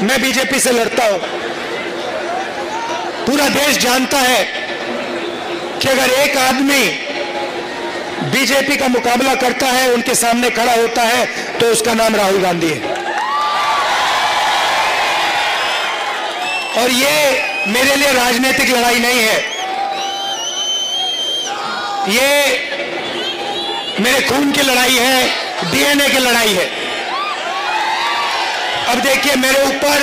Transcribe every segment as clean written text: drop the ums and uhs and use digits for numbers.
मैं बीजेपी से लड़ता हूं। पूरा देश जानता है कि अगर एक आदमी बीजेपी का मुकाबला करता है, उनके सामने खड़ा होता है, तो उसका नाम राहुल गांधी है। और ये मेरे लिए राजनीतिक लड़ाई नहीं है, ये मेरे खून की लड़ाई है, डीएनए की लड़ाई है। अब देखिए, मेरे ऊपर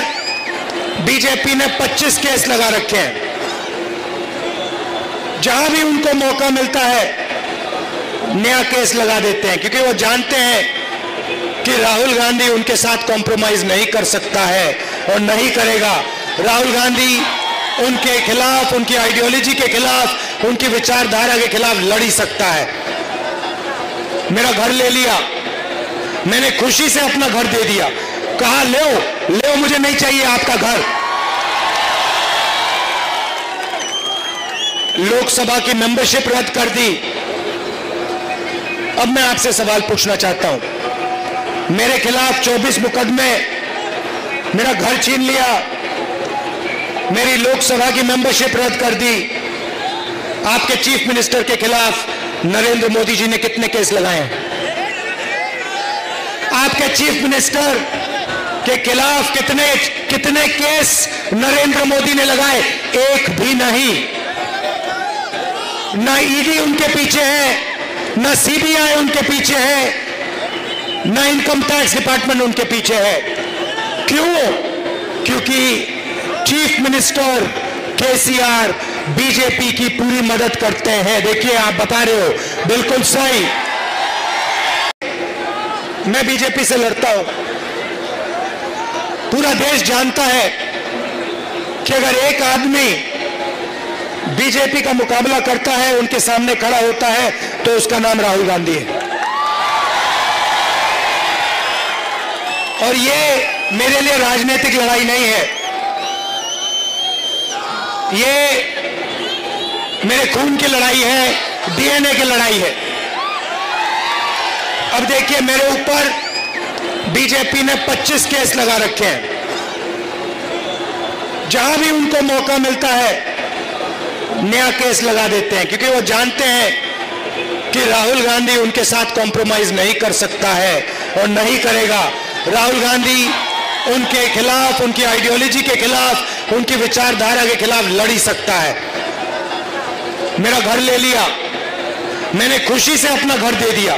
बीजेपी ने 25 केस लगा रखे हैं। जहां भी उनको मौका मिलता है नया केस लगा देते हैं, क्योंकि वो जानते हैं कि राहुल गांधी उनके साथ कॉम्प्रोमाइज नहीं कर सकता है और नहीं करेगा। राहुल गांधी उनके खिलाफ, उनकी आइडियोलॉजी के खिलाफ, उनकी विचारधारा के खिलाफ लड़ ही सकता है। मेरा घर ले लिया, मैंने खुशी से अपना घर दे दिया, कहा ले मुझे नहीं चाहिए आपका घर। लोकसभा की मेंबरशिप रद्द कर दी। अब मैं आपसे सवाल पूछना चाहता हूं, मेरे खिलाफ 24 मुकदमे, मेरा घर छीन लिया, मेरी लोकसभा की मेंबरशिप रद्द कर दी। आपके चीफ मिनिस्टर के खिलाफ नरेंद्र मोदी जी ने कितने केस लगाए हैं? आपके चीफ मिनिस्टर के खिलाफ कितने केस नरेंद्र मोदी ने लगाए? एक भी नहीं। ना ईडी उनके पीछे है, ना सीबीआई उनके पीछे है, ना इनकम टैक्स डिपार्टमेंट उनके पीछे है। क्यों? क्योंकि चीफ मिनिस्टर केसीआर बीजेपी की पूरी मदद करते हैं। देखिए, आप बता रहे हो, बिल्कुल सही। मैं बीजेपी से लड़ता हूं। पूरा देश जानता है कि अगर एक आदमी बीजेपी का मुकाबला करता है, उनके सामने खड़ा होता है, तो उसका नाम राहुल गांधी है। और ये मेरे लिए राजनीतिक लड़ाई नहीं है, ये मेरे खून की लड़ाई है, डीएनए की लड़ाई है। अब देखिए, मेरे ऊपर बीजेपी ने 25 केस लगा रखे हैं। जहां भी उनको मौका मिलता है नया केस लगा देते हैं, क्योंकि वो जानते हैं कि राहुल गांधी उनके साथ कॉम्प्रोमाइज नहीं कर सकता है और नहीं करेगा। राहुल गांधी उनके खिलाफ, उनकी आइडियोलॉजी के खिलाफ, उनकी विचारधारा के खिलाफ लड़ ही सकता है। मेरा घर ले लिया, मैंने खुशी से अपना घर दे दिया,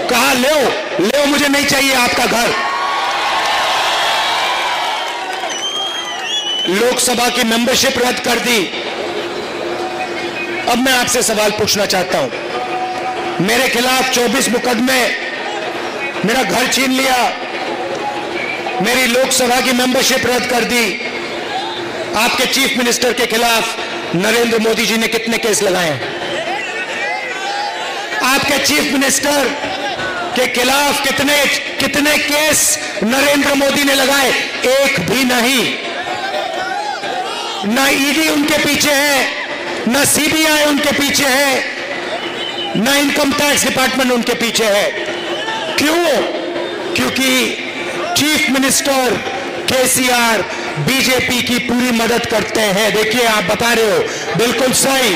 कहा ले मुझे नहीं चाहिए आपका घर। लोकसभा की मेंबरशिप रद्द कर दी। अब मैं आपसे सवाल पूछना चाहता हूं, मेरे खिलाफ 24 मुकदमे, मेरा घर छीन लिया, मेरी लोकसभा की मेंबरशिप रद्द कर दी। आपके चीफ मिनिस्टर के खिलाफ नरेंद्र मोदी जी ने कितने केस लगाए हैं? आपके चीफ मिनिस्टर के खिलाफ कितने केस नरेंद्र मोदी ने लगाए? एक भी नहीं। ना ईडी उनके पीछे है, ना सीबीआई उनके पीछे है, ना इनकम टैक्स डिपार्टमेंट उनके पीछे है। क्यों? क्योंकि चीफ मिनिस्टर केसीआर बीजेपी की पूरी मदद करते हैं। देखिए, आप बता रहे हो, बिल्कुल सही।